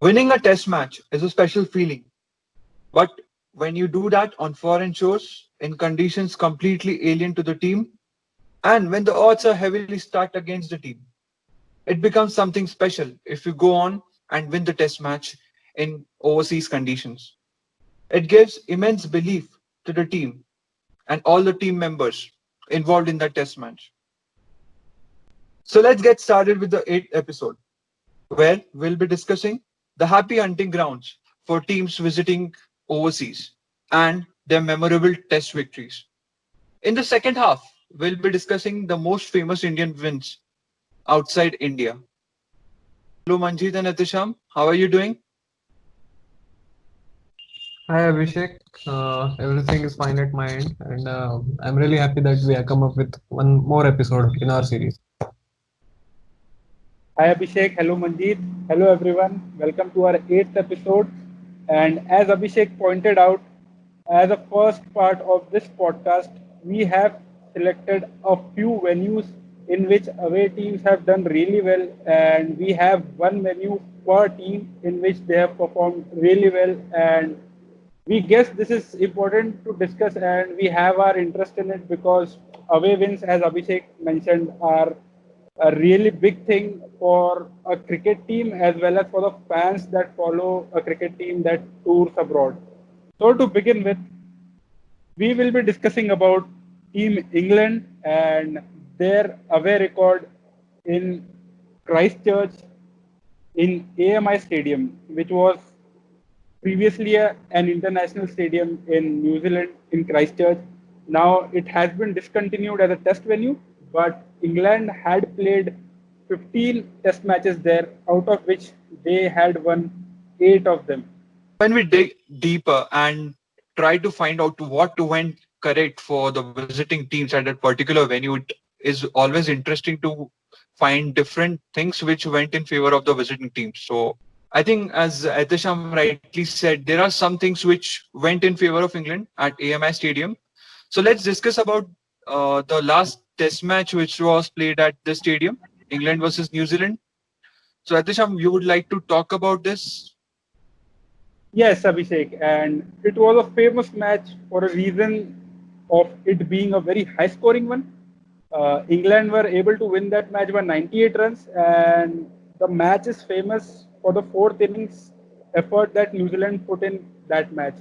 Winning a test match is a special feeling, but when you do that on foreign shores, in conditions completely alien to the team, and when the odds are heavily stacked against the team, it becomes something special if you go on and win the test match in overseas conditions. It gives immense belief to the team and all the team members involved in that test match. So let's get started with the eighth episode, where we'll be discussing the happy hunting grounds for teams visiting overseas and their memorable test victories. In the second half, we'll be discussing the most famous Indian wins outside India. Hello, Manjit and Ahtesham. How are you doing? Hi Abhishek, everything is fine at my end, and I'm really happy that we have come up with one more episode in our series. Hi Abhishek, hello Manjit, hello everyone. Welcome to our eighth episode. And as Abhishek pointed out, as a first part of this podcast, we have selected a few venues in which away teams have done really well, and we have one venue per team in which they have performed really well. And we guess this is important to discuss, and we have our interest in it because away wins, as Abhishek mentioned, are a really big thing for a cricket team as well as for the fans that follow a cricket team that tours abroad. So to begin with, we will be discussing about Team England and their away record in Christchurch in AMI Stadium, which was previously an international stadium in New Zealand in Christchurch. Now it has been discontinued as a test venue, but England had played 15 test matches there, out of which they had won 8 of them. When we dig deeper and try to find out what went correct for the visiting teams at that particular venue, it is always interesting to find different things which went in favor of the visiting teams. So I think, as Ahtesham rightly said, there are some things which went in favor of England at AMI Stadium. So let's discuss about the last test match which was played at the stadium, England versus New Zealand. So Ahtesham, you would like to talk about this? Yes, Abhishek, and it was a famous match for a reason of it being a very high scoring one. England were able to win that match by 98 runs, and the match is famous for the fourth innings effort that New Zealand put in that match.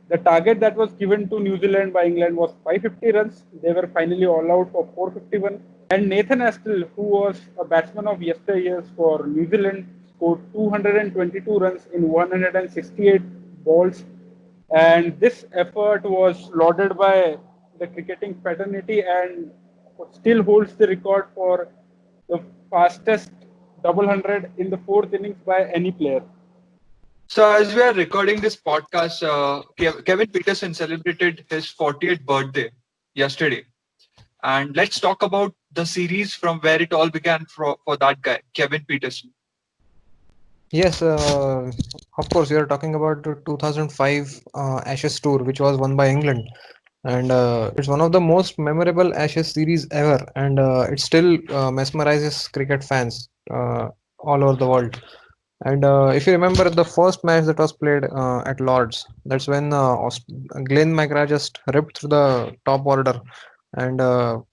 The target that was given to New Zealand by England was 550 runs. They were finally all out for 451. And Nathan Astle, who was a batsman of yesteryears for New Zealand, scored 222 runs in 168 balls. And this effort was lauded by the cricketing fraternity and still holds the record for the fastest double hundred in the fourth innings by any player. So, as we are recording this podcast, Kevin Peterson celebrated his 40th birthday yesterday. And let's talk about the series from where it all began for that guy, Kevin Peterson. Yes, of course, we are talking about the 2005 Ashes tour, which was won by England, and it's one of the most memorable Ashes series ever, and it still mesmerizes cricket fans all over the world. And if you remember the first match that was played at Lords, that's when Glenn McGrath just ripped through the top order. And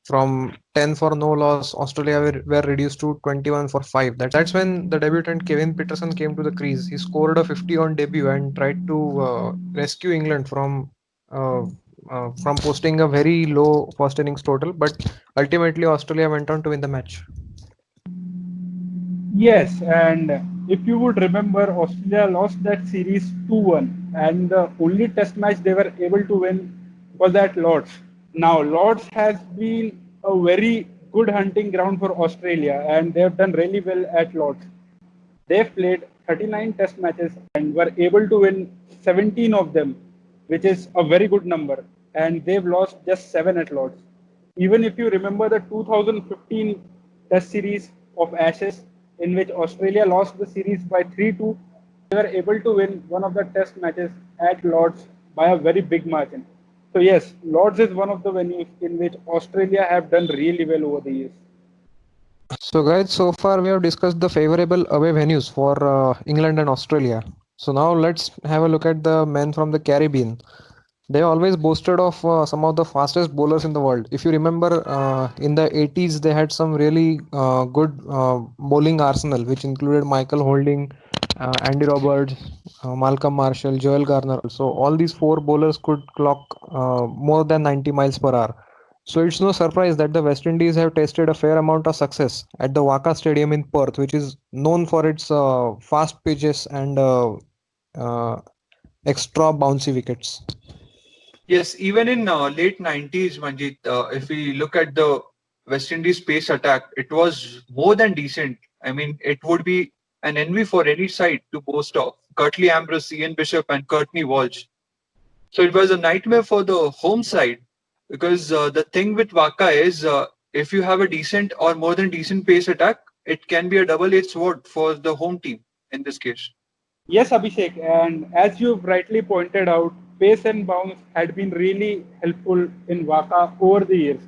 from 10 for no loss, Australia were reduced to 21 for 5. That's when the debutant Kevin Peterson came to the crease. He scored a 50 on debut and tried to rescue England uh, from posting a very low first innings total. But ultimately, Australia went on to win the match. Yes, and if you would remember, Australia lost that series 2-1, and the only test match they were able to win was at Lords. Now, Lords has been a very good hunting ground for Australia, and they have done really well at Lords. They've played 39 test matches and were able to win 17 of them, which is a very good number. And they've lost just 7 at Lords. Even if you remember the 2015 test series of Ashes, in which Australia lost the series by 3-2, they were able to win one of the test matches at Lords by a very big margin. So yes, Lords is one of the venues in which Australia have done really well over the years. So, guys, so far we have discussed the favorable away venues for England and Australia. So, now let's have a look at the men from the Caribbean. They always boasted of some of the fastest bowlers in the world. If you remember, in the 80s, they had some really good bowling arsenal, which included Michael Holding, Andy Roberts, Malcolm Marshall, Joel Garner. So, all these four bowlers could clock more than 90 miles per hour. So it's no surprise that the West Indies have tasted a fair amount of success at the Waka Stadium in Perth, which is known for its fast pitches and uh, extra bouncy wickets. Yes, even in late 90s, Manjit, if we look at the West Indies pace attack, it was more than decent. I mean, it would be an envy for any side to boast of. Curtly Ambrose, Ian Bishop, and Courtney Walsh. So it was a nightmare for the home side because the thing with Waka is if you have a decent or more than decent pace attack, it can be a double-edged sword for the home team in this case. Yes, Abhishek, and as you've rightly pointed out, pace and bounce had been really helpful in Waka over the years.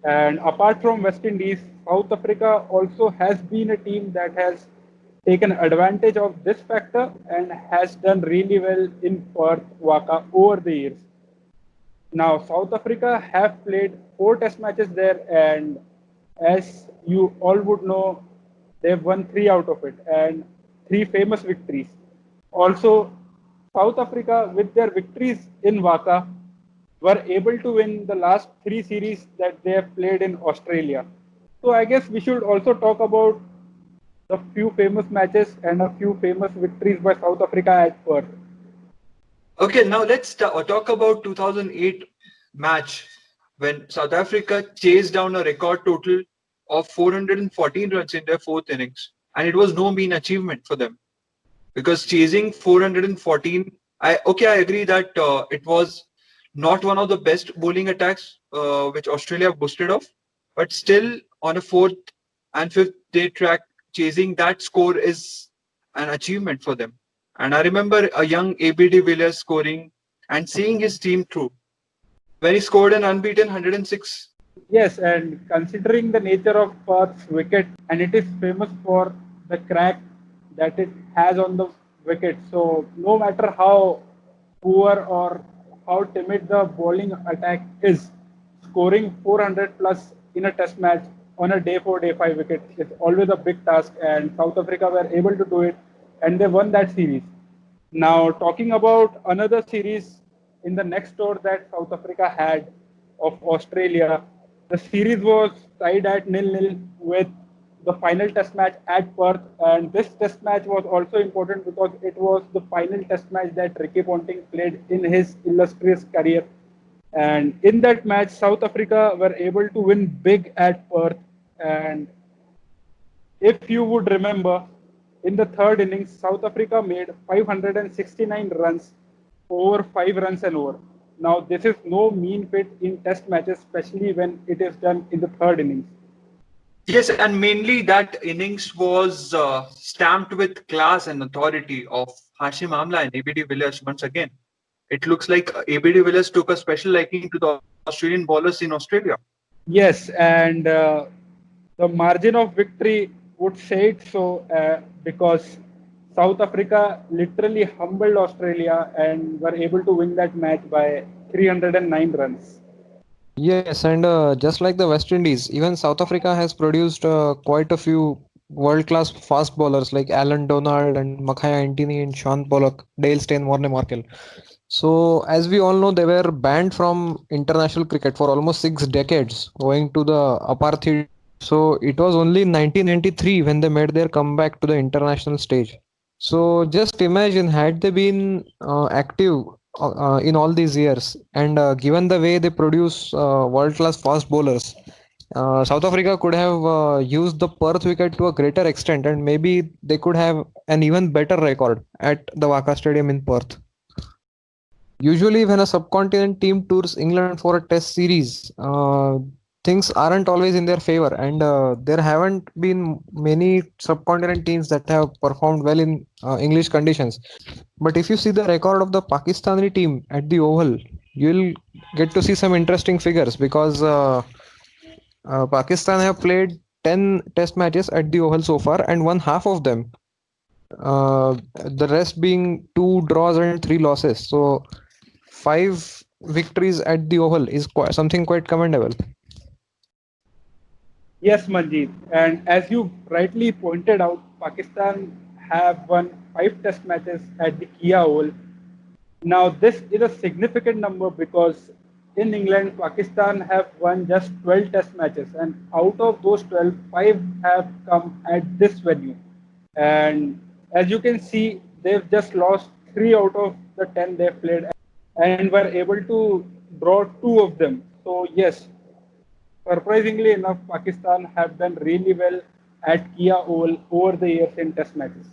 And apart from West Indies, South Africa also has been a team that has taken advantage of this factor and has done really well in Perth, Waka over the years. Now, South Africa have played four test matches there, and as you all would know, they've won three out of it and three famous victories. Also, South Africa, with their victories in Waka, were able to win the last three series that they have played in Australia. So, I guess we should also talk about the few famous matches and a few famous victories by South Africa at Perth. Okay, now let's talk about 2008 match when South Africa chased down a record total of 414 runs in their fourth innings, and it was no mean achievement for them because chasing 414, I agree that it was not one of the best bowling attacks which Australia boasted of, but still on a fourth and fifth day track, chasing that score is an achievement for them. And I remember a young ABD Villiers scoring and seeing his team through when he scored an unbeaten 106. Yes, and considering the nature of Perth's wicket, and it is famous for the crack that it has on the wicket. So, no matter how poor or how timid the bowling attack is, scoring 400 plus in a test match on a day 4, day 5 wicket is always a big task, and South Africa were able to do it, and they won that series. Now, talking about another series in the next tour that South Africa had of Australia, the series was tied at nil-nil with the final test match at Perth. And this test match was also important because it was the final test match that Ricky Ponting played in his illustrious career. And in that match, South Africa were able to win big at Perth. And if you would remember, in the third innings, South Africa made 569 runs over 5 runs and over. Now, this is no mean feat in test matches, especially when it is done in the third innings. Yes, and mainly that innings was stamped with class and authority of Hashim Amla and ABD Villiers once again. It looks like ABD Villiers took a special liking to the Australian bowlers in Australia. Yes, and the margin of victory would say it so because South Africa literally humbled Australia and were able to win that match by 309 runs. Yes, and just like the West Indies, even South Africa has produced quite a few world-class fast bowlers like Alan Donald and Makhaya Antony and Sean Pollock, Dale Steyn, Warne Markel. So, as we all know, they were banned from international cricket for almost 6 decades, owing to the apartheid. So, it was only in 1993 when they made their comeback to the international stage. So, just imagine had they been active in all these years, and given the way they produce world-class fast bowlers, South Africa could have used the Perth wicket to a greater extent, and maybe they could have an even better record at the Waka Stadium in Perth. Usually, when a subcontinent team tours England for a test series, things aren't always in their favor, and there haven't been many subcontinent teams that have performed well in English conditions. But if you see the record of the Pakistani team at the Oval, you'll get to see some interesting figures because Pakistan have played 10 test matches at the Oval so far and won half of them. The rest being 2 draws and 3 losses. So 5 victories at the Oval is something quite commendable. Yes, Manjit. And as you rightly pointed out, Pakistan have won 5 test matches at the Kia Oval. Now, this is a significant number because in England, Pakistan have won just 12 test matches, and out of those 12, 5 have come at this venue. And as you can see, they've just lost 3 out of the 10 they've played and were able to draw 2 of them. So, yes, surprisingly enough, Pakistan have done really well at Kia Oval over the years in test matches.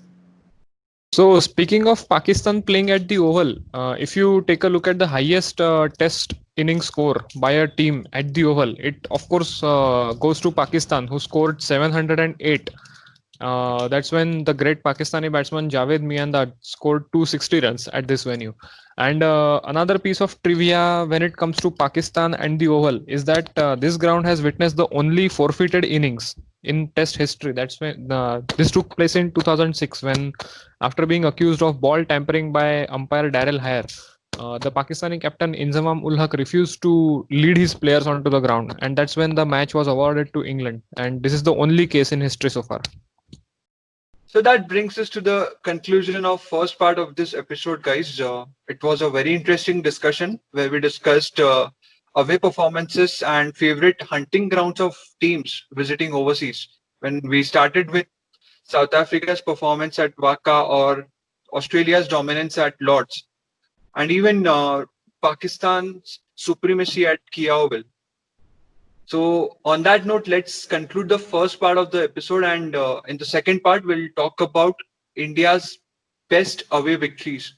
So, speaking of Pakistan playing at the Oval, if you take a look at the highest test inning score by a team at the Oval, it of course goes to Pakistan, who scored 708. That's when the great Pakistani batsman Javed Miandad scored 260 runs at this venue. And another piece of trivia when it comes to Pakistan and the Oval is that this ground has witnessed the only forfeited innings in Test history. That's when this took place in 2006, when, after being accused of ball tampering by umpire Daryl Hare, the Pakistani captain Inzamam ul Haq refused to lead his players onto the ground, and that's when the match was awarded to England. And this is the only case in history so far. So that brings us to the conclusion of first part of this episode, guys. It was a very interesting discussion where we discussed away performances and favorite hunting grounds of teams visiting overseas. When we started with South Africa's performance at Waka or Australia's dominance at Lord's, and even Pakistan's supremacy at Kia Oval. So, on that note, let's conclude the first part of the episode. And in the second part, we'll talk about India's best away victories.